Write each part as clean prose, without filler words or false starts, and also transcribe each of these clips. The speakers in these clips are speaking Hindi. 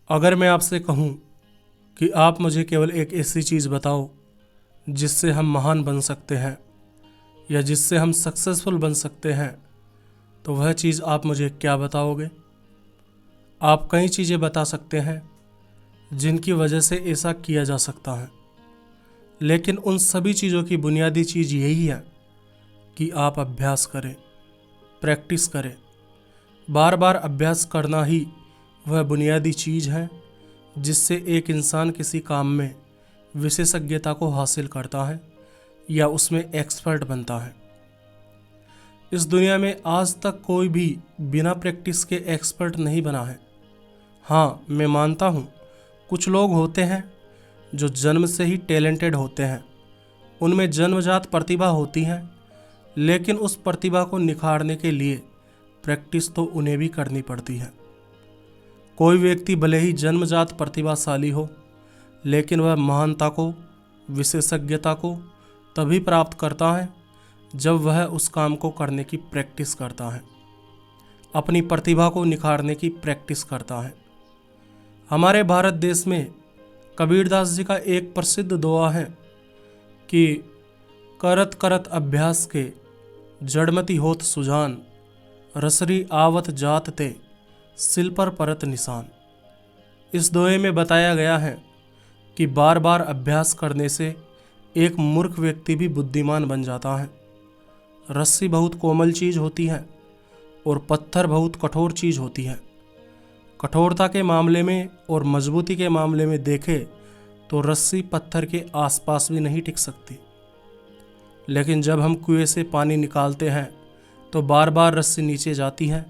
अगर मैं आपसे कहूँ कि आप मुझे केवल एक ऐसी चीज़ बताओ जिससे हम महान बन सकते हैं या जिससे हम सक्सेसफुल बन सकते हैं, तो वह चीज़ आप मुझे क्या बताओगे? आप कई चीज़ें बता सकते हैं जिनकी वजह से ऐसा किया जा सकता है, लेकिन उन सभी चीज़ों की बुनियादी चीज़ यही है कि आप अभ्यास करें, प्रैक्टिस करें। बार बार अभ्यास करना ही वह बुनियादी चीज़ है जिससे एक इंसान किसी काम में विशेषज्ञता को हासिल करता है या उसमें एक्सपर्ट बनता है। इस दुनिया में आज तक कोई भी बिना प्रैक्टिस के एक्सपर्ट नहीं बना है। हाँ, मैं मानता हूँ कुछ लोग होते हैं जो जन्म से ही टैलेंटेड होते हैं, उनमें जन्मजात प्रतिभा होती है, लेकिन उस प्रतिभा को निखारने के लिए प्रैक्टिस तो उन्हें भी करनी पड़ती है। कोई व्यक्ति भले ही जन्मजात प्रतिभाशाली हो, लेकिन वह महानता को, विशेषज्ञता को तभी प्राप्त करता है जब वह उस काम को करने की प्रैक्टिस करता है, अपनी प्रतिभा को निखारने की प्रैक्टिस करता है। हमारे भारत देश में कबीरदास जी का एक प्रसिद्ध दोहा है कि करत करत अभ्यास के जड़मति होत सुजान, रसरी आवत जात ते सिल पर परत निशान। इस दोहे में बताया गया है कि बार बार अभ्यास करने से एक मूर्ख व्यक्ति भी बुद्धिमान बन जाता है। रस्सी बहुत कोमल चीज़ होती है और पत्थर बहुत कठोर चीज़ होती है। कठोरता के मामले में और मजबूती के मामले में देखें तो रस्सी पत्थर के आसपास भी नहीं टिक सकती, लेकिन जब हम कुएं से पानी निकालते हैं तो बार बार रस्सी नीचे जाती है,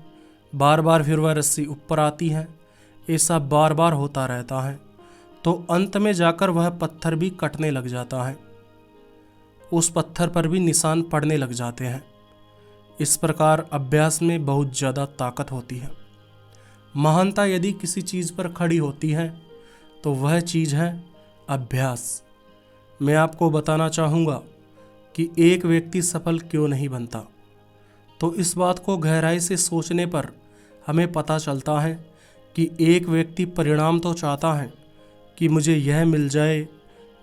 बार बार फिर वह रस्सी ऊपर आती है। ऐसा बार बार होता रहता है तो अंत में जाकर वह पत्थर भी कटने लग जाता है, उस पत्थर पर भी निशान पड़ने लग जाते हैं। इस प्रकार अभ्यास में बहुत ज़्यादा ताकत होती है। महानता यदि किसी चीज़ पर खड़ी होती है तो वह चीज़ है अभ्यास। मैं आपको बताना चाहूँगा कि एक व्यक्ति सफल क्यों नहीं बनता, तो इस बात को गहराई से सोचने पर हमें पता चलता है कि एक व्यक्ति परिणाम तो चाहता है कि मुझे यह मिल जाए,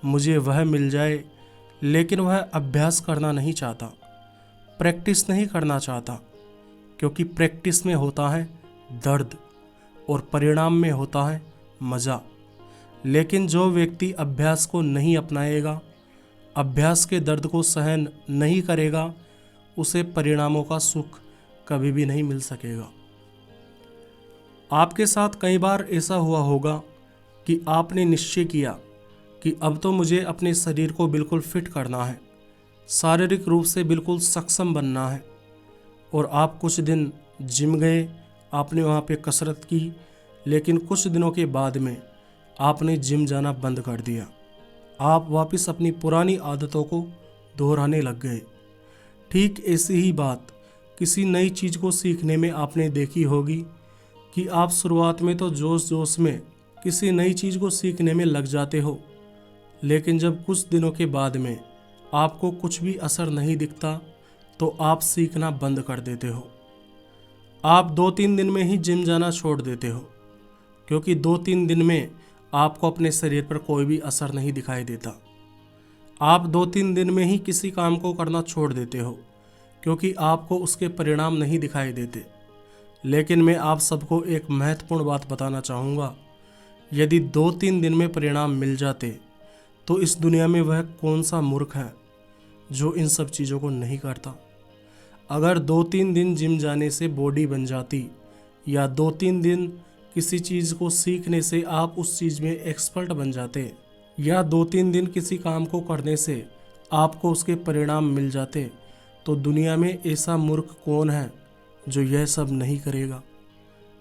मुझे वह मिल जाए, लेकिन वह अभ्यास करना नहीं चाहता, प्रैक्टिस नहीं करना चाहता, क्योंकि प्रैक्टिस में होता है दर्द और परिणाम में होता है मज़ा। लेकिन जो व्यक्ति अभ्यास को नहीं अपनाएगा, अभ्यास के दर्द को सहन नहीं करेगा, उसे परिणामों का सुख कभी भी नहीं मिल सकेगा। आपके साथ कई बार ऐसा हुआ होगा कि आपने निश्चय किया कि अब तो मुझे अपने शरीर को बिल्कुल फिट करना है, शारीरिक रूप से बिल्कुल सक्षम बनना है, और आप कुछ दिन जिम गए, आपने वहाँ पे कसरत की, लेकिन कुछ दिनों के बाद में आपने जिम जाना बंद कर दिया। आप वापस अपनी पुरानी आदतों को दोहराने लग गए। ठीक ऐसी ही बात किसी नई चीज़ को सीखने में आपने देखी होगी कि आप शुरुआत में तो जोश जोश में किसी नई चीज़ को सीखने में लग जाते हो, लेकिन जब कुछ दिनों के बाद में आपको कुछ भी असर नहीं दिखता तो आप सीखना बंद कर देते हो। आप 2-3 दिन में ही जिम जाना छोड़ देते हो, क्योंकि 2-3 दिन में आपको अपने शरीर पर कोई भी असर नहीं दिखाई देता। आप 2-3 दिन में ही किसी काम को करना छोड़ देते हो, क्योंकि आपको उसके परिणाम नहीं दिखाई देते। लेकिन मैं आप सबको एक महत्वपूर्ण बात बताना चाहूँगा, यदि 2-3 दिन में परिणाम मिल जाते तो इस दुनिया में वह कौन सा मूर्ख है जो इन सब चीज़ों को नहीं करता। अगर 2-3 दिन जिम जाने से बॉडी बन जाती, या 2-3 दिन किसी चीज़ को सीखने से आप उस चीज़ में एक्सपर्ट बन जाते, या 2-3 दिन किसी काम को करने से आपको उसके परिणाम मिल जाते, तो दुनिया में ऐसा मूर्ख कौन है जो यह सब नहीं करेगा।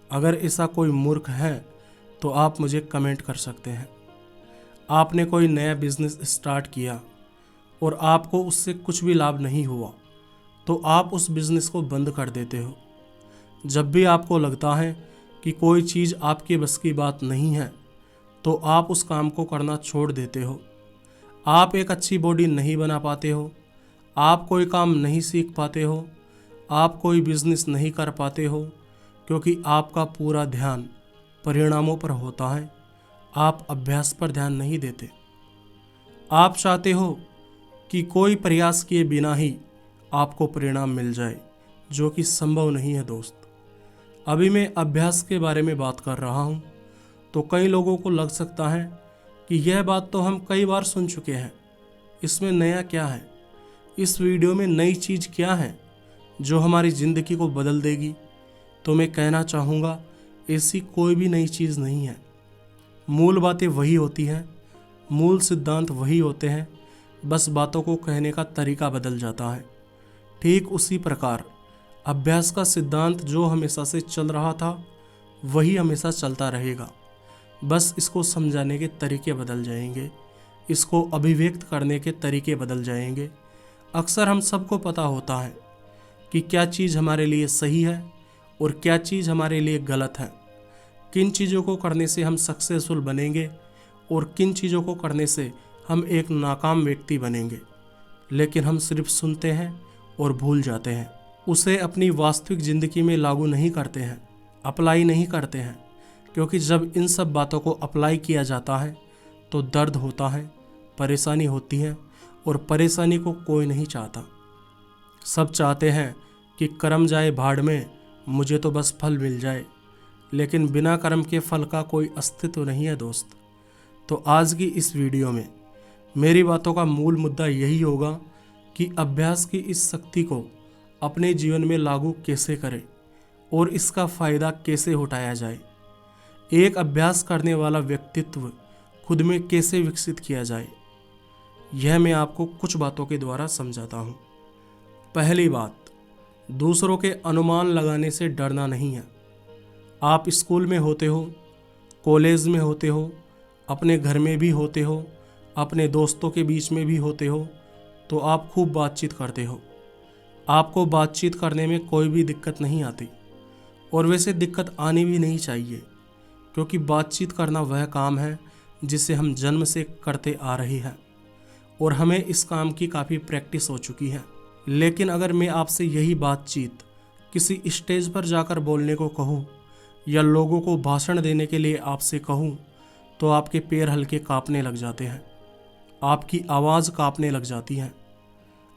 अगर ऐसा कोई मूर्ख है तो आप मुझे कमेंट कर सकते हैं। आपने कोई नया बिजनेस स्टार्ट किया और आपको उससे कुछ भी लाभ नहीं हुआ, तो आप उस बिज़नेस को बंद कर देते हो। जब भी आपको लगता है कि कोई चीज़ आपके बस की बात नहीं है, तो आप उस काम को करना छोड़ देते हो। आप एक अच्छी बॉडी नहीं बना पाते हो, आप कोई काम नहीं सीख पाते हो, आप कोई बिज़नेस नहीं कर पाते हो, क्योंकि आपका पूरा ध्यान परिणामों पर होता है। आप अभ्यास पर ध्यान नहीं देते। आप चाहते हो कि कोई प्रयास किए बिना ही आपको परिणाम मिल जाए, जो कि संभव नहीं है दोस्त। अभी मैं अभ्यास के बारे में बात कर रहा हूँ, तो कई लोगों को लग सकता है कि यह बात तो हम कई बार सुन चुके हैं, इसमें नया क्या है, इस वीडियो में नई चीज़ क्या है जो हमारी ज़िंदगी को बदल देगी। तो मैं कहना चाहूँगा, ऐसी कोई भी नई चीज़ नहीं है। मूल बातें वही होती हैं, मूल सिद्धांत वही होते हैं, बस बातों को कहने का तरीका बदल जाता है। ठीक उसी प्रकार अभ्यास का सिद्धांत जो हमेशा से चल रहा था वही हमेशा चलता रहेगा, बस इसको समझाने के तरीके बदल जाएंगे, इसको अभिव्यक्त करने के तरीके बदल जाएंगे। अक्सर हम सबको पता होता है कि क्या चीज़ हमारे लिए सही है और क्या चीज़ हमारे लिए गलत है, किन चीज़ों को करने से हम सक्सेसफुल बनेंगे और किन चीज़ों को करने से हम एक नाकाम व्यक्ति बनेंगे। लेकिन हम सिर्फ सुनते हैं और भूल जाते हैं, उसे अपनी वास्तविक ज़िंदगी में लागू नहीं करते हैं, अप्लाई नहीं करते हैं। क्योंकि जब इन सब बातों को अप्लाई किया जाता है तो दर्द होता है, परेशानी होती है, और परेशानी को कोई नहीं चाहता। सब चाहते हैं कि कर्म जाए भाड़ में, मुझे तो बस फल मिल जाए, लेकिन बिना कर्म के फल का कोई अस्तित्व नहीं है दोस्त। तो आज की इस वीडियो में मेरी बातों का मूल मुद्दा यही होगा कि अभ्यास की इस शक्ति को अपने जीवन में लागू कैसे करें और इसका फ़ायदा कैसे उठाया जाए। एक अभ्यास करने वाला व्यक्तित्व खुद में कैसे विकसित किया जाए, यह मैं आपको कुछ बातों के द्वारा समझाता हूँ। पहली बात, दूसरों के अनुमान लगाने से डरना नहीं है। आप स्कूल में होते हो, कॉलेज में होते हो, अपने घर में भी होते हो, अपने दोस्तों के बीच में भी होते हो, तो आप खूब बातचीत करते हो। आपको बातचीत करने में कोई भी दिक्कत नहीं आती, और वैसे दिक्कत आनी भी नहीं चाहिए, क्योंकि बातचीत करना वह काम है जिसे हम जन्म से करते आ रहे हैं और हमें इस काम की काफ़ी प्रैक्टिस हो चुकी है। लेकिन अगर मैं आपसे यही बातचीत किसी स्टेज पर जाकर बोलने को कहूँ या लोगों को भाषण देने के लिए आपसे कहूँ, तो आपके पैर हल्के कांपने लग जाते हैं, आपकी आवाज़ कांपने लग जाती है।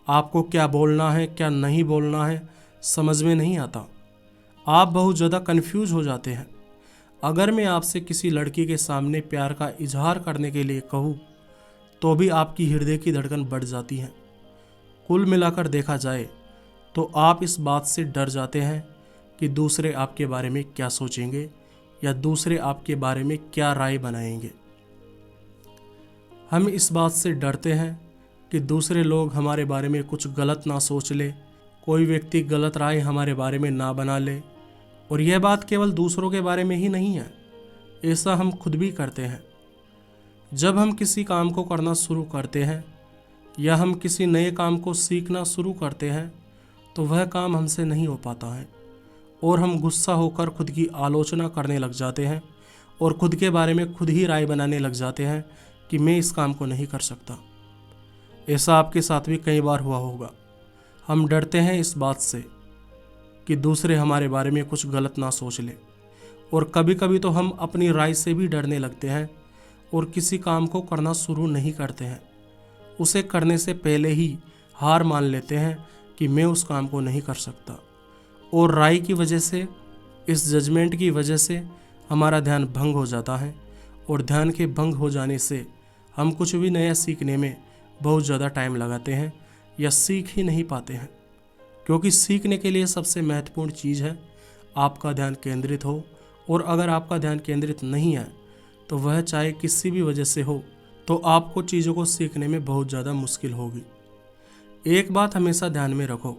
आपको क्या बोलना है क्या नहीं बोलना है समझ में नहीं आता, आप बहुत ज़्यादा कन्फ्यूज हो जाते हैं। अगर मैं आपसे किसी लड़की के सामने प्यार का इजहार करने के लिए कहूँ, तो भी आपकी हृदय की धड़कन बढ़ जाती है। कुल मिलाकर देखा जाए तो आप इस बात से डर जाते हैं कि दूसरे आपके बारे में क्या सोचेंगे या दूसरे आपके बारे में क्या राय बनाएंगे। हम इस बात से डरते हैं कि दूसरे लोग हमारे बारे में कुछ गलत ना सोच ले, कोई व्यक्ति गलत राय हमारे बारे में ना बना ले। और यह बात केवल दूसरों के बारे में ही नहीं है, ऐसा हम खुद भी करते हैं। जब हम किसी काम को करना शुरू करते हैं या हम किसी नए काम को सीखना शुरू करते हैं, तो वह काम हमसे नहीं हो पाता है और हम गुस्सा होकर खुद की आलोचना करने लग जाते हैं और खुद के बारे में खुद ही राय बनाने लग जाते हैं कि मैं इस काम को नहीं कर सकता। ऐसा आपके साथ भी कई बार हुआ होगा। हम डरते हैं इस बात से कि दूसरे हमारे बारे में कुछ गलत ना सोच ले, और कभी कभी तो हम अपनी राय से भी डरने लगते हैं और किसी काम को करना शुरू नहीं करते हैं। उसे करने से पहले ही हार मान लेते हैं कि मैं उस काम को नहीं कर सकता, और राय की वजह से, इस जजमेंट की वजह से हमारा ध्यान भंग हो जाता है, और ध्यान के भंग हो जाने से हम कुछ भी नया सीखने में बहुत ज़्यादा टाइम लगाते हैं या सीख ही नहीं पाते हैं। क्योंकि सीखने के लिए सबसे महत्वपूर्ण चीज़ है आपका ध्यान केंद्रित हो, और अगर आपका ध्यान केंद्रित नहीं है तो वह चाहे किसी भी वजह से हो, तो आपको चीज़ों को सीखने में बहुत ज़्यादा मुश्किल होगी। एक बात हमेशा ध्यान में रखो,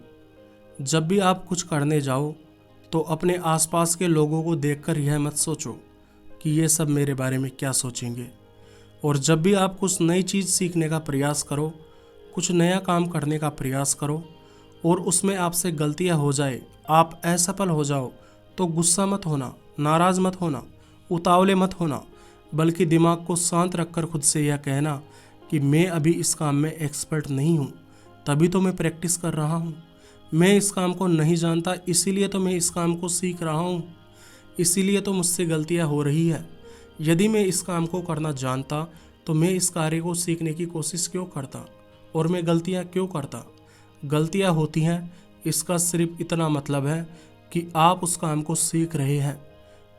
जब भी आप कुछ करने जाओ तो अपने आसपास के लोगों को देखकर यह मत सोचो कि ये सब मेरे बारे में क्या सोचेंगे। और जब भी आप कुछ नई चीज़ सीखने का प्रयास करो, कुछ नया काम करने का प्रयास करो, और उसमें आपसे गलतियां हो जाए, आप असफल हो जाओ, तो गुस्सा मत होना, नाराज़ मत होना, उतावले मत होना, बल्कि दिमाग को शांत रखकर खुद से यह कहना कि मैं अभी इस काम में एक्सपर्ट नहीं हूँ, तभी तो मैं प्रैक्टिस कर रहा हूँ। मैं इस काम को नहीं जानता, इसीलिए तो मैं इस काम को सीख रहा हूँ। इसीलिए तो मुझसे गलतियां हो रही है। यदि मैं इस काम को करना जानता तो मैं इस कार्य को सीखने की कोशिश क्यों करता, और मैं गलतियां क्यों करता। गलतियां होती हैं, इसका सिर्फ इतना मतलब है कि आप उस काम को सीख रहे हैं।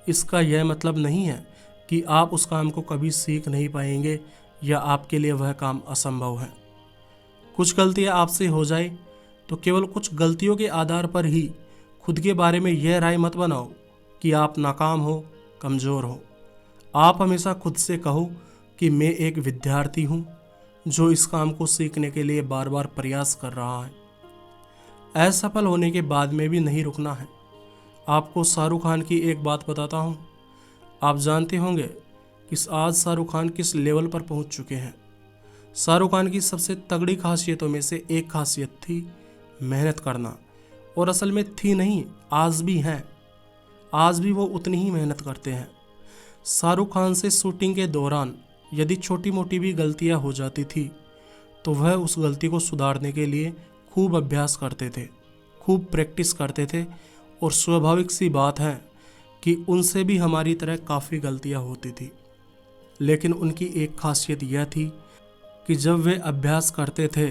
इसका यह मतलब नहीं है कि आप उस काम को कभी सीख नहीं पाएंगे या आपके लिए वह काम असंभव है। कुछ गलतियां आपसे हो जाए तो केवल कुछ गलतियों के आधार पर ही खुद के बारे में यह राय मत बनाओ कि आप नाकाम हो, कमज़ोर हो। आप हमेशा खुद से कहो कि मैं एक विद्यार्थी हूँ जो इस काम को सीखने के लिए बार बार प्रयास कर रहा है। असफल होने के बाद में भी नहीं रुकना है। आपको शाहरुख खान की एक बात बताता हूँ। आप जानते होंगे कि आज शाहरुख खान किस लेवल पर पहुँच चुके हैं। शाहरुख खान की सबसे तगड़ी खासियतों में से एक खासियत थी मेहनत करना, और असल में थी नहीं, आज भी है। आज भी वो उतनी ही मेहनत करते हैं। शाहरुख खान से शूटिंग के दौरान यदि छोटी मोटी भी गलतियां हो जाती थी तो वह उस गलती को सुधारने के लिए खूब अभ्यास करते थे, खूब प्रैक्टिस करते थे। और स्वाभाविक सी बात है कि उनसे भी हमारी तरह काफ़ी गलतियां होती थी, लेकिन उनकी एक खासियत यह थी कि जब वे अभ्यास करते थे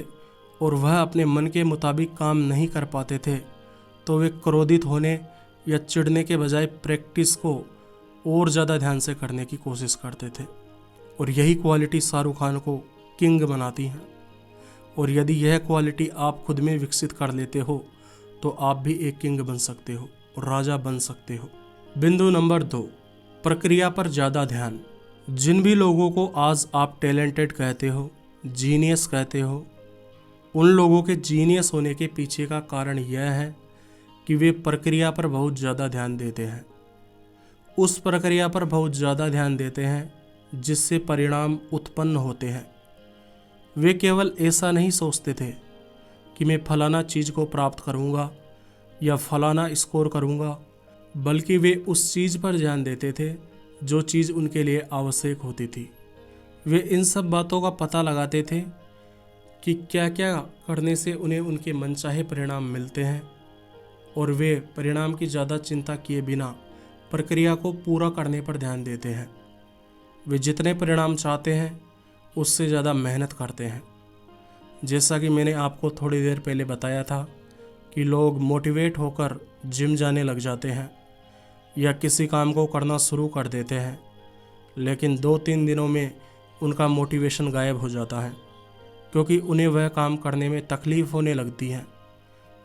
और वह अपने मन के मुताबिक काम नहीं कर पाते थे तो वे क्रोधित होने या चिढ़ने के बजाय प्रैक्टिस को और ज़्यादा ध्यान से करने की कोशिश करते थे। और यही क्वालिटी शाहरुख खान को किंग बनाती हैं। और यदि यह क्वालिटी आप खुद में विकसित कर लेते हो तो आप भी एक किंग बन सकते हो और राजा बन सकते हो। बिंदु नंबर 2, प्रक्रिया पर ज़्यादा ध्यान। जिन भी लोगों को आज आप टैलेंटेड कहते हो, जीनियस कहते हो, उन लोगों के जीनियस होने के पीछे का कारण यह है कि वे प्रक्रिया पर बहुत ज़्यादा ध्यान देते हैं। उस प्रक्रिया पर बहुत ज़्यादा ध्यान देते हैं जिससे परिणाम उत्पन्न होते हैं। वे केवल ऐसा नहीं सोचते थे कि मैं फलाना चीज़ को प्राप्त करूंगा या फलाना स्कोर करूंगा, बल्कि वे उस चीज़ पर ध्यान देते थे जो चीज़ उनके लिए आवश्यक होती थी। वे इन सब बातों का पता लगाते थे कि क्या क्या करने से उन्हें उनके मनचाहे परिणाम मिलते हैं, और वे परिणाम की ज़्यादा चिंता किए बिना प्रक्रिया को पूरा करने पर ध्यान देते हैं। वे जितने परिणाम चाहते हैं उससे ज़्यादा मेहनत करते हैं। जैसा कि मैंने आपको थोड़ी देर पहले बताया था कि लोग मोटिवेट होकर जिम जाने लग जाते हैं या किसी काम को करना शुरू कर देते हैं, लेकिन 2-3 दिनों में उनका मोटिवेशन गायब हो जाता है क्योंकि उन्हें वह काम करने में तकलीफ़ होने लगती है।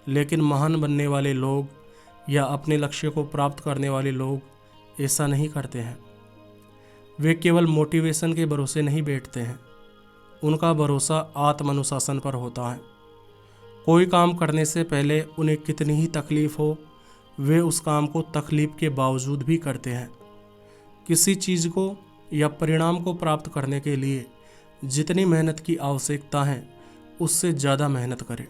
लेकिन महान बनने वाले लोग या अपने लक्ष्य को प्राप्त करने वाले लोग ऐसा नहीं करते हैं। वे केवल मोटिवेशन के भरोसे नहीं बैठते हैं, उनका भरोसा आत्मानुशासन पर होता है। कोई काम करने से पहले उन्हें कितनी ही तकलीफ़ हो, वे उस काम को तकलीफ़ के बावजूद भी करते हैं। किसी चीज़ को या परिणाम को प्राप्त करने के लिए जितनी मेहनत की आवश्यकता है उससे ज़्यादा मेहनत करें।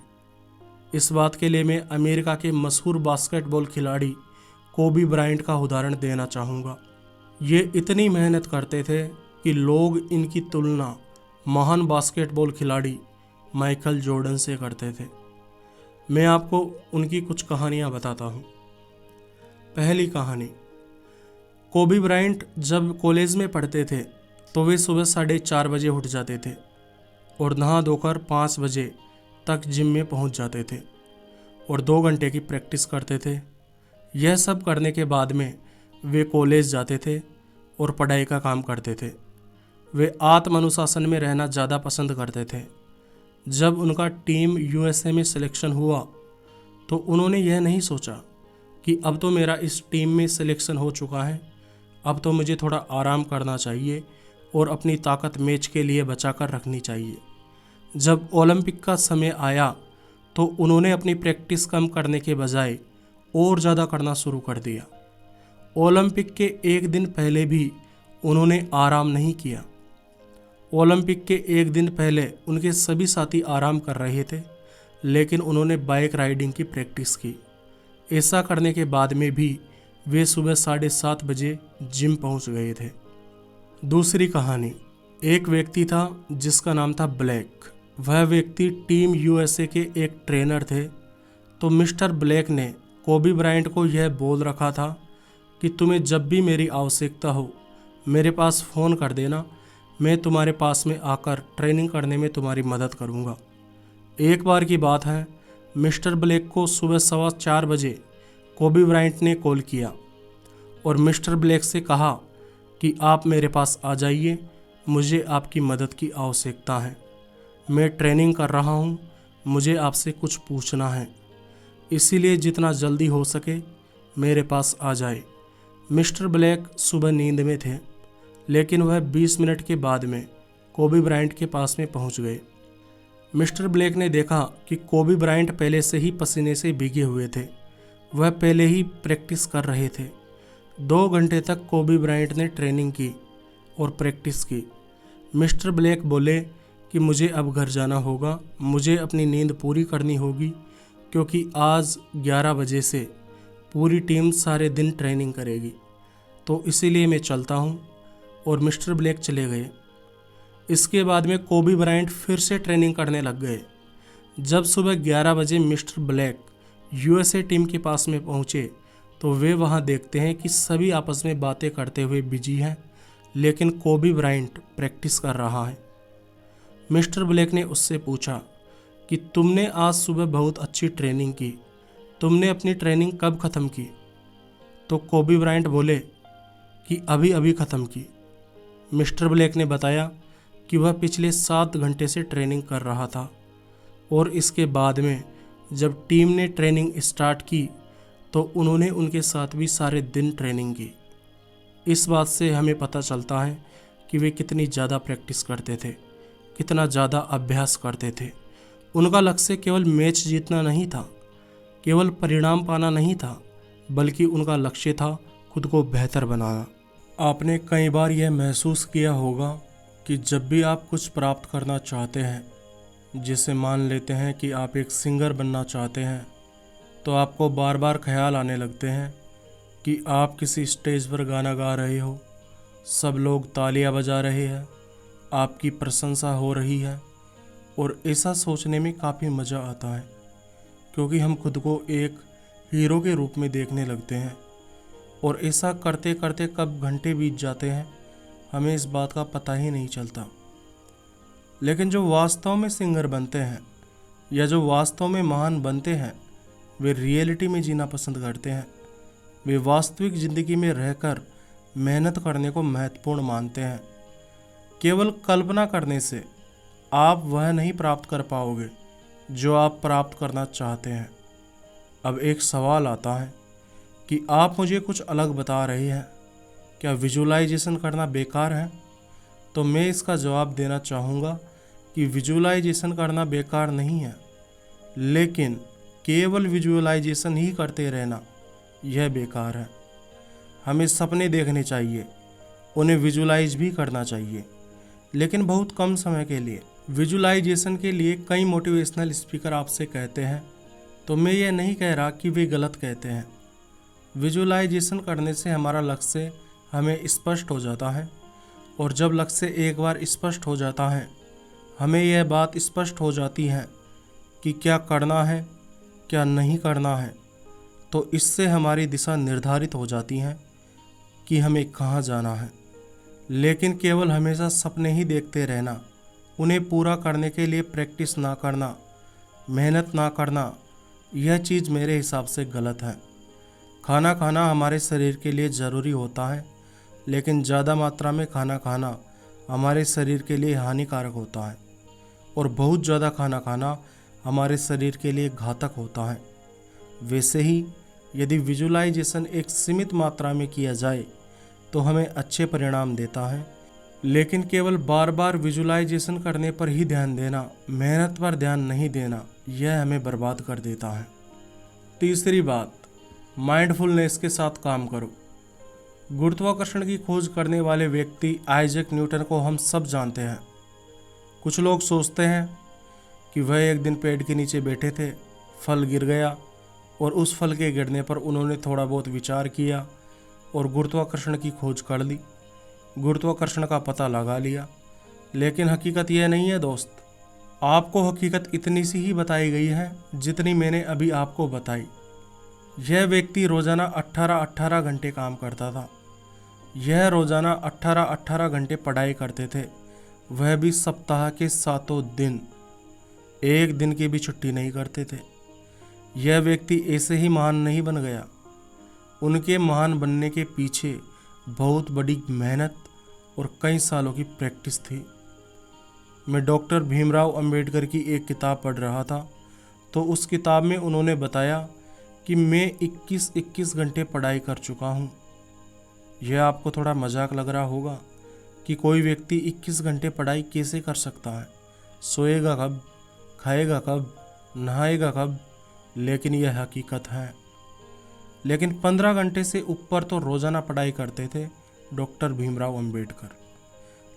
इस बात के लिए मैं अमेरिका के मशहूर बास्केटबॉल खिलाड़ी कोबी ब्रायंट का उदाहरण देना चाहूँगा। ये इतनी मेहनत करते थे कि लोग इनकी तुलना महान बास्केटबॉल खिलाड़ी माइकल जॉर्डन से करते थे। मैं आपको उनकी कुछ कहानियाँ बताता हूँ। पहली कहानी, कोबी ब्रायंट जब कॉलेज में पढ़ते थे तो वे सुबह 4:30 बजे उठ जाते थे और नहा धोकर 5 बजे तक जिम में पहुंच जाते थे और 2 घंटे की प्रैक्टिस करते थे। यह सब करने के बाद में वे कॉलेज जाते थे और पढ़ाई का काम करते थे। वे आत्मानुशासन में रहना ज़्यादा पसंद करते थे। जब उनका टीम यूएसए में सिलेक्शन हुआ तो उन्होंने यह नहीं सोचा कि अब तो मेरा इस टीम में सिलेक्शन हो चुका है, अब तो मुझे थोड़ा आराम करना चाहिए और अपनी ताकत मैच के लिए बचा कर रखनी चाहिए। जब ओलंपिक का समय आया तो उन्होंने अपनी प्रैक्टिस कम करने के बजाय और ज़्यादा करना शुरू कर दिया। ओलंपिक के एक दिन पहले भी उन्होंने आराम नहीं किया। ओलंपिक के एक दिन पहले उनके सभी साथी आराम कर रहे थे, लेकिन उन्होंने बाइक राइडिंग की प्रैक्टिस की। ऐसा करने के बाद में भी वे सुबह 7:30 बजे जिम पहुंच गए थे। दूसरी कहानी, एक व्यक्ति था जिसका नाम था ब्लैक। वह व्यक्ति टीम यूएसए के एक ट्रेनर थे। तो मिस्टर ब्लैक ने कोबी ब्रायंट को यह बोल रखा था कि तुम्हें जब भी मेरी आवश्यकता हो मेरे पास फ़ोन कर देना, मैं तुम्हारे पास में आकर ट्रेनिंग करने में तुम्हारी मदद करूँगा। एक बार की बात है, मिस्टर ब्लैक को सुबह 4:15 बजे कोबी ब्रायंट ने कॉल किया और मिस्टर ब्लैक से कहा कि आप मेरे पास आ जाइए, मुझे आपकी मदद की आवश्यकता है। मैं ट्रेनिंग कर रहा हूँ, मुझे आपसे कुछ पूछना है, इसीलिए जितना जल्दी हो सके मेरे पास आ जाए। मिस्टर ब्लैक सुबह नींद में थे, लेकिन वह 20 मिनट के बाद में कोबी ब्रायंट के पास में पहुंच गए। मिस्टर ब्लैक ने देखा कि कोबी ब्रायंट पहले से ही पसीने से भीगे हुए थे। वह पहले ही प्रैक्टिस कर रहे थे। 2 घंटे तक कोबी ब्रायंट ने ट्रेनिंग की और प्रैक्टिस की। मिस्टर ब्लैक बोले कि मुझे अब घर जाना होगा, मुझे अपनी नींद पूरी करनी होगी, क्योंकि आज 11 बजे से पूरी टीम सारे दिन ट्रेनिंग करेगी, तो इसीलिए मैं चलता हूँ। और मिस्टर ब्लैक चले गए। इसके बाद में कोबी ब्रायंट फिर से ट्रेनिंग करने लग गए। जब सुबह 11 बजे मिस्टर ब्लैक यूएसए टीम के पास में पहुँचे तो वे वहाँ देखते हैं कि सभी आपस में बातें करते हुए बिजी हैं, लेकिन कोबी ब्रायंट प्रैक्टिस कर रहा है। मिस्टर ब्लैक ने उससे पूछा कि तुमने आज सुबह बहुत अच्छी ट्रेनिंग की, तुमने अपनी ट्रेनिंग कब ख़त्म की? तो कोबी ब्रायंट बोले कि अभी अभी ख़त्म की। मिस्टर ब्लैक ने बताया कि वह पिछले 7 घंटे से ट्रेनिंग कर रहा था और इसके बाद में जब टीम ने ट्रेनिंग स्टार्ट की तो उन्होंने उनके साथ भी सारे दिन ट्रेनिंग की। इस बात से हमें पता चलता है कि वे कितनी ज़्यादा प्रैक्टिस करते थे, कितना ज़्यादा अभ्यास करते थे। उनका लक्ष्य केवल मैच जीतना नहीं था, केवल परिणाम पाना नहीं था, बल्कि उनका लक्ष्य था खुद को बेहतर बनाना। आपने कई बार यह महसूस किया होगा कि जब भी आप कुछ प्राप्त करना चाहते हैं, जैसे मान लेते हैं कि आप एक सिंगर बनना चाहते हैं, तो आपको बार बार ख्याल आने लगते हैं कि आप किसी स्टेज पर गाना गा रहे हो, सब लोग तालियां बजा रहे हैं, आपकी प्रशंसा हो रही है, और ऐसा सोचने में काफ़ी मज़ा आता है, क्योंकि हम खुद को एक हीरो के रूप में देखने लगते हैं। और ऐसा करते करते कब घंटे बीत जाते हैं हमें इस बात का पता ही नहीं चलता। लेकिन जो वास्तव में सिंगर बनते हैं या जो वास्तव में महान बनते हैं, वे रियलिटी में जीना पसंद करते हैं। वे वास्तविक ज़िंदगी में रहकर मेहनत करने को महत्वपूर्ण मानते हैं। केवल कल्पना करने से आप वह नहीं प्राप्त कर पाओगे जो आप प्राप्त करना चाहते हैं। अब एक सवाल आता है कि आप मुझे कुछ अलग बता रहे हैं, क्या विजुअलाइजेशन करना बेकार है? तो मैं इसका जवाब देना चाहूँगा कि विजुअलाइजेशन करना बेकार नहीं है, लेकिन केवल विजुअलाइजेशन ही करते रहना यह बेकार है। हमें सपने देखने चाहिए, उन्हें विजुअलाइज भी करना चाहिए, लेकिन बहुत कम समय के लिए। विजुअलाइजेशन के लिए कई मोटिवेशनल स्पीकर आपसे कहते हैं, तो मैं ये नहीं कह रहा कि वे गलत कहते हैं। विजुअलाइजेशन करने से हमारा लक्ष्य हमें स्पष्ट हो जाता है, और जब लक्ष्य एक बार स्पष्ट हो जाता है, हमें यह बात स्पष्ट हो जाती है कि क्या करना है, क्या नहीं करना है, तो इससे हमारी दिशा निर्धारित हो जाती है कि हमें कहाँ जाना है। लेकिन केवल हमेशा सपने ही देखते रहना, उन्हें पूरा करने के लिए प्रैक्टिस ना करना, मेहनत ना करना, यह चीज़ मेरे हिसाब से गलत है। खाना खाना हमारे शरीर के लिए ज़रूरी होता है, लेकिन ज़्यादा मात्रा में खाना खाना हमारे शरीर के लिए हानिकारक होता है, और बहुत ज़्यादा खाना खाना हमारे शरीर के लिए घातक होता है। वैसे ही यदि विजुअलाइजेशन एक सीमित मात्रा में किया जाए तो हमें अच्छे परिणाम देता है, लेकिन केवल बार बार विजुअलाइजेशन करने पर ही ध्यान देना, मेहनत पर ध्यान नहीं देना, यह हमें बर्बाद कर देता है। तीसरी बात, माइंडफुलनेस के साथ काम करो। गुरुत्वाकर्षण की खोज करने वाले व्यक्ति आइजैक न्यूटन को हम सब जानते हैं। कुछ लोग सोचते हैं कि वह एक दिन पेड़ के नीचे बैठे थे, फल गिर गया और उस फल के गिरने पर उन्होंने थोड़ा बहुत विचार किया और गुरुत्वाकर्षण की खोज कर ली, गुरुत्वाकर्षण का पता लगा लिया। लेकिन हकीकत यह नहीं है दोस्त। आपको हकीकत इतनी सी ही बताई गई है जितनी मैंने अभी आपको बताई। यह व्यक्ति रोज़ाना 18-18 घंटे काम करता था। यह रोज़ाना 18-18 घंटे पढ़ाई करते थे, वह भी सप्ताह के 7 दिन, एक दिन की भी छुट्टी नहीं करते थे। यह व्यक्ति ऐसे ही महान नहीं बन गया, उनके महान बनने के पीछे बहुत बड़ी मेहनत और कई सालों की प्रैक्टिस थी। मैं डॉक्टर भीमराव अंबेडकर की एक किताब पढ़ रहा था, तो उस किताब में उन्होंने बताया कि मैं 21-21 घंटे पढ़ाई कर चुका हूँ। यह आपको थोड़ा मजाक लग रहा होगा कि कोई व्यक्ति 21 घंटे पढ़ाई कैसे कर सकता है, सोएगा कब, खाएगा कब, नहाएगा कब, लेकिन यह हकीकत है। लेकिन 15 घंटे से ऊपर तो रोज़ाना पढ़ाई करते थे डॉक्टर भीमराव अंबेडकर।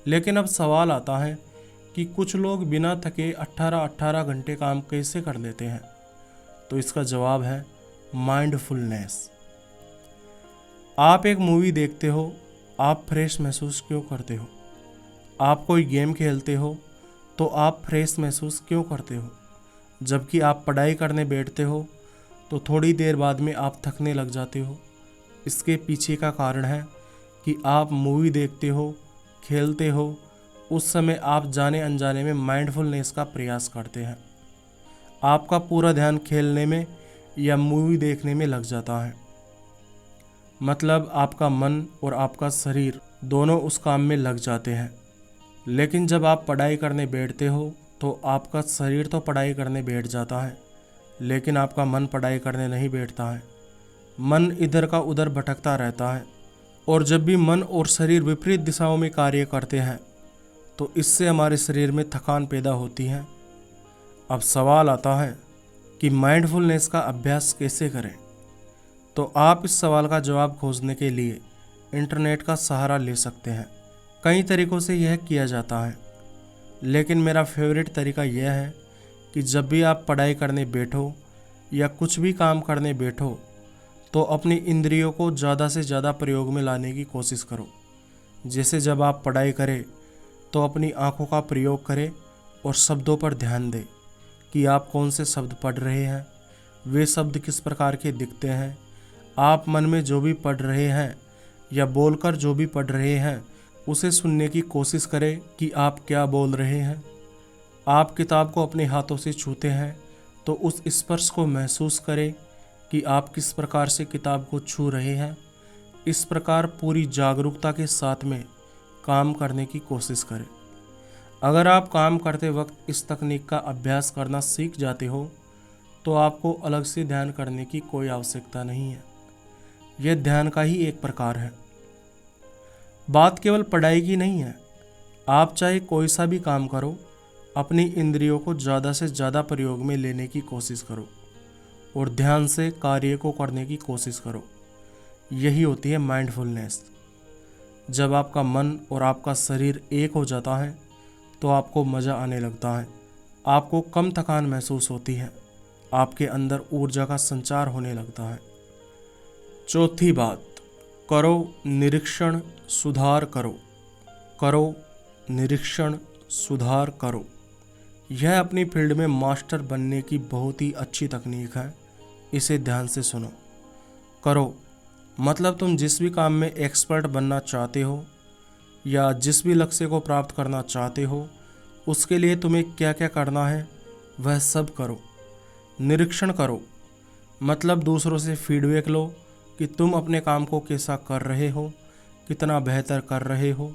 लेकिन अब सवाल आता है कि कुछ लोग बिना थके 18-18 घंटे काम कैसे कर लेते हैं? तो इसका जवाब है माइंडफुलनेस। आप एक मूवी देखते हो, आप फ्रेश महसूस क्यों करते हो? आप कोई गेम खेलते हो तो आप फ्रेश महसूस क्यों करते हो? जबकि आप पढ़ाई करने बैठते हो तो थोड़ी देर बाद में आप थकने लग जाते हो। इसके पीछे का कारण है कि आप मूवी देखते हो, खेलते हो, उस समय आप जाने अनजाने में माइंडफुलनेस का प्रयास करते हैं। आपका पूरा ध्यान खेलने में या मूवी देखने में लग जाता है। मतलब आपका मन और आपका शरीर दोनों उस काम में लग जाते हैं। लेकिन जब आप पढ़ाई करने बैठते हो तो आपका शरीर तो पढ़ाई करने बैठ जाता है, लेकिन आपका मन पढ़ाई करने नहीं बैठता है। मन इधर का उधर भटकता रहता है, और जब भी मन और शरीर विपरीत दिशाओं में कार्य करते हैं तो इससे हमारे शरीर में थकान पैदा होती है। अब सवाल आता है कि माइंडफुलनेस का अभ्यास कैसे करें? तो आप इस सवाल का जवाब खोजने के लिए इंटरनेट का सहारा ले सकते हैं। कई तरीक़ों से यह किया जाता है, लेकिन मेरा फेवरेट तरीका यह है कि जब भी आप पढ़ाई करने बैठो या कुछ भी काम करने बैठो तो अपनी इंद्रियों को ज़्यादा से ज़्यादा प्रयोग में लाने की कोशिश करो। जैसे जब आप पढ़ाई करें तो अपनी आँखों का प्रयोग करें और शब्दों पर ध्यान दें कि आप कौन से शब्द पढ़ रहे हैं, वे शब्द किस प्रकार के दिखते हैं। आप मन में जो भी पढ़ रहे हैं या बोलकर जो भी पढ़ रहे हैं उसे सुनने की कोशिश करें कि आप क्या बोल रहे हैं। आप किताब को अपने हाथों से छूते हैं तो उस स्पर्श को महसूस करें कि आप किस प्रकार से किताब को छू रहे हैं। इस प्रकार पूरी जागरूकता के साथ में काम करने की कोशिश करें। अगर आप काम करते वक्त इस तकनीक का अभ्यास करना सीख जाते हो तो आपको अलग से ध्यान करने की कोई आवश्यकता नहीं है। यह ध्यान का ही एक प्रकार है। बात केवल पढ़ाई की नहीं है। आप चाहे कोई सा भी काम करो, अपनी इंद्रियों को ज़्यादा से ज़्यादा प्रयोग में लेने की कोशिश करो और ध्यान से कार्य को करने की कोशिश करो। यही होती है माइंडफुलनेस। जब आपका मन और आपका शरीर एक हो जाता है तो आपको मज़ा आने लगता है, आपको कम थकान महसूस होती है, आपके अंदर ऊर्जा का संचार होने लगता है। चौथी बात, करो निरीक्षण, सुधार करो। करो निरीक्षण, सुधार करो। यह अपनी फील्ड में मास्टर बनने की बहुत ही अच्छी तकनीक है। इसे ध्यान से सुनो। करो मतलब तुम जिस भी काम में एक्सपर्ट बनना चाहते हो या जिस भी लक्ष्य को प्राप्त करना चाहते हो, उसके लिए तुम्हें क्या क्या करना है वह सब करो। निरीक्षण करो मतलब दूसरों से फीडबैक लो कि तुम अपने काम को कैसा कर रहे हो, कितना बेहतर कर रहे हो।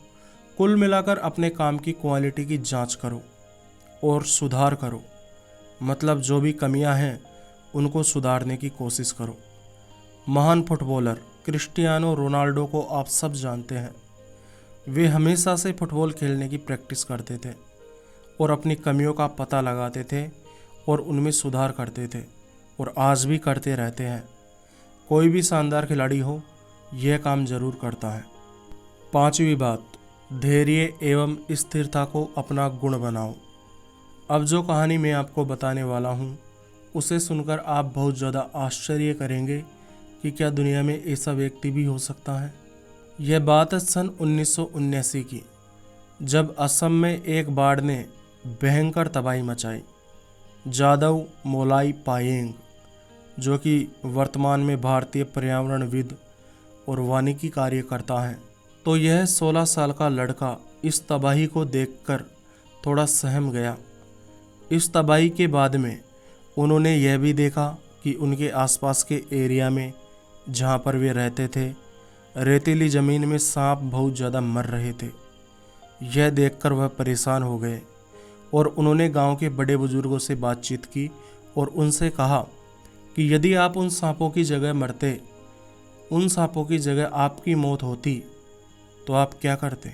कुल मिलाकर अपने काम की क्वालिटी की जांच करो। और सुधार करो मतलब जो भी कमियां हैं उनको सुधारने की कोशिश करो। महान फुटबॉलर क्रिस्टियानो रोनाल्डो को आप सब जानते हैं। वे हमेशा से फुटबॉल खेलने की प्रैक्टिस करते थे और अपनी कमियों का पता लगाते थे और उनमें सुधार करते थे, और आज भी करते रहते हैं। कोई भी शानदार खिलाड़ी हो यह काम जरूर करता है। पांचवी बात, धैर्य एवं स्थिरता को अपना गुण बनाओ। अब जो कहानी मैं आपको बताने वाला हूँ उसे सुनकर आप बहुत ज़्यादा आश्चर्य करेंगे कि क्या दुनिया में ऐसा व्यक्ति भी हो सकता है। यह बात है सन 1979 की, जब असम में एक बाढ़ ने भयंकर तबाही मचाई। जादव मोलाई पायेंग जो कि वर्तमान में भारतीय पर्यावरणविद और वानिकी कार्य करता है। तो यह 16 साल का लड़का इस तबाही को देखकर थोड़ा सहम गया। इस तबाही के बाद में उन्होंने यह भी देखा कि उनके आसपास के एरिया में जहाँ पर वे रहते थे, रेतीली ज़मीन में सांप बहुत ज़्यादा मर रहे थे। यह देखकर वह परेशान हो गए और उन्होंने गांव के बड़े बुजुर्गों से बातचीत की और उनसे कहा कि यदि आप उन सांपों की जगह मरते, उन सांपों की जगह आपकी मौत होती, तो आप क्या करते।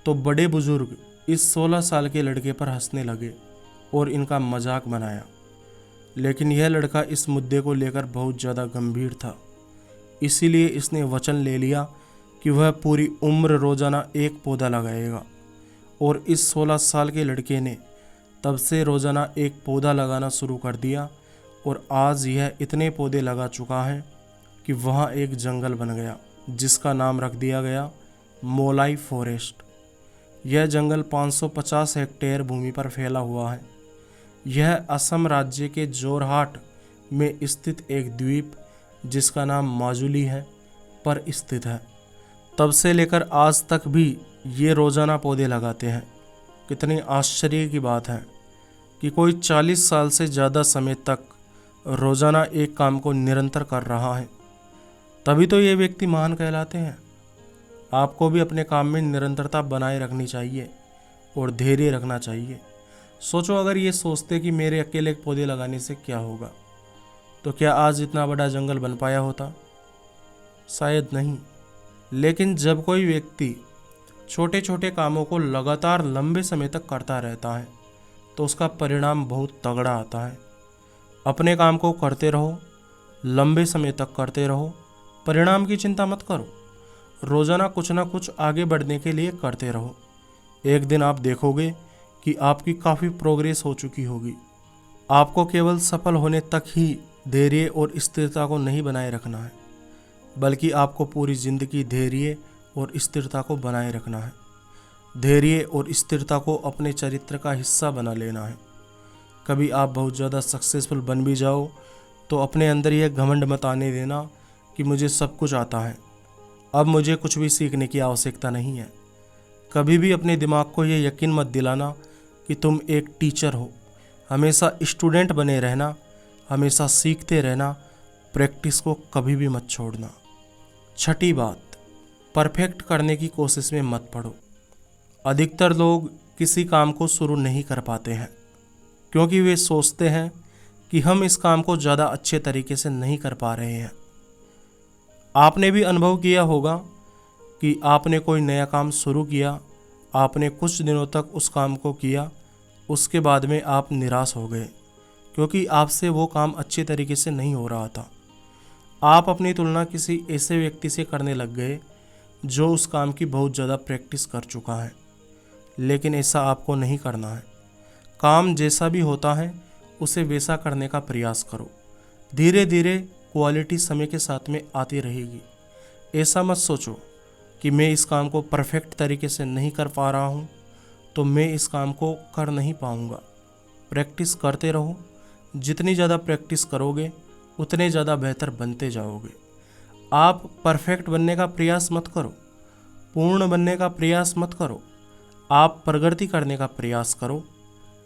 तो बड़े बुजुर्ग इस 16 साल के लड़के पर हंसने लगे और इनका मजाक बनाया। लेकिन यह लड़का इस मुद्दे को लेकर बहुत ज़्यादा गंभीर था, इसीलिए इसने वचन ले लिया कि वह पूरी उम्र रोज़ाना एक पौधा लगाएगा। और इस 16 साल के लड़के ने तब से रोज़ाना एक पौधा लगाना शुरू कर दिया और आज यह इतने पौधे लगा चुका है कि वहाँ एक जंगल बन गया, जिसका नाम रख दिया गया मोलाई फॉरेस्ट। यह जंगल 550 हेक्टेयर भूमि पर फैला हुआ है। यह असम राज्य के जोरहाट में स्थित एक द्वीप, जिसका नाम माजुली है, पर स्थित है। तब से लेकर आज तक भी ये रोज़ाना पौधे लगाते हैं। कितनी आश्चर्य की बात है कि कोई 40 साल से ज़्यादा समय तक रोज़ाना एक काम को निरंतर कर रहा है। तभी तो ये व्यक्ति महान कहलाते हैं। आपको भी अपने काम में निरंतरता बनाए रखनी चाहिए और धैर्य रखना चाहिए। सोचो, अगर ये सोचते कि मेरे अकेले पौधे लगाने से क्या होगा, तो क्या आज इतना बड़ा जंगल बन पाया होता? शायद नहीं। लेकिन जब कोई व्यक्ति छोटे छोटे कामों को लगातार लंबे समय तक करता रहता है, तो उसका परिणाम बहुत तगड़ा आता है। अपने काम को करते रहो, लंबे समय तक करते रहो, परिणाम की चिंता मत करो। रोज़ाना कुछ ना कुछ आगे बढ़ने के लिए करते रहो। एक दिन आप देखोगे कि आपकी काफ़ी प्रोग्रेस हो चुकी होगी। आपको केवल सफल होने तक ही धैर्य और स्थिरता को नहीं बनाए रखना है, बल्कि आपको पूरी ज़िंदगी धैर्य और स्थिरता को बनाए रखना है। धैर्य और स्थिरता को अपने चरित्र का हिस्सा बना लेना है। कभी आप बहुत ज़्यादा सक्सेसफुल बन भी जाओ, तो अपने अंदर यह घमंड मत आने देना कि मुझे सब कुछ आता है, अब मुझे कुछ भी सीखने की आवश्यकता नहीं है। कभी भी अपने दिमाग को यह यकीन मत दिलाना कि तुम एक टीचर हो। हमेशा स्टूडेंट बने रहना, हमेशा सीखते रहना, प्रैक्टिस को कभी भी मत छोड़ना। छठी बात, परफेक्ट करने की कोशिश में मत पड़ो। अधिकतर लोग किसी काम को शुरू नहीं कर पाते हैं क्योंकि वे सोचते हैं कि हम इस काम को ज़्यादा अच्छे तरीके से नहीं कर पा रहे हैं। आपने भी अनुभव किया होगा कि आपने कोई नया काम शुरू किया, आपने कुछ दिनों तक उस काम को किया, उसके बाद में आप निराश हो गए क्योंकि आपसे वो काम अच्छे तरीके से नहीं हो रहा था। आप अपनी तुलना किसी ऐसे व्यक्ति से करने लग गए जो उस काम की बहुत ज़्यादा प्रैक्टिस कर चुका है। लेकिन ऐसा आपको नहीं करना है। काम जैसा भी होता है उसे वैसा करने का प्रयास करो। धीरे धीरे क्वालिटी समय के साथ में आती रहेगी। ऐसा मत सोचो कि मैं इस काम को परफेक्ट तरीके से नहीं कर पा रहा हूँ तो मैं इस काम को कर नहीं पाऊँगा। प्रैक्टिस करते रहो। जितनी ज़्यादा प्रैक्टिस करोगे उतने ज़्यादा बेहतर बनते जाओगे। आप परफेक्ट बनने का प्रयास मत करो, पूर्ण बनने का प्रयास मत करो, आप प्रगति करने का प्रयास करो।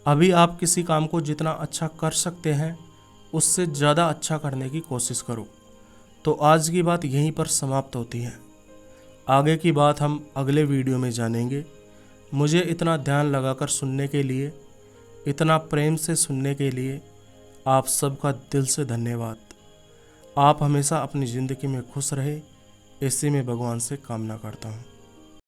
अभी आप किसी काम को जितना अच्छा कर सकते हैं उससे ज़्यादा अच्छा करने की कोशिश करो। तो आज की बात यहीं पर समाप्त होती है। आगे की बात हम अगले वीडियो में जानेंगे। मुझे इतना ध्यान लगाकर सुनने के लिए, इतना प्रेम से सुनने के लिए आप सबका दिल से धन्यवाद। आप हमेशा अपनी ज़िंदगी में खुश रहे, ऐसे में भगवान से कामना करता हूँ।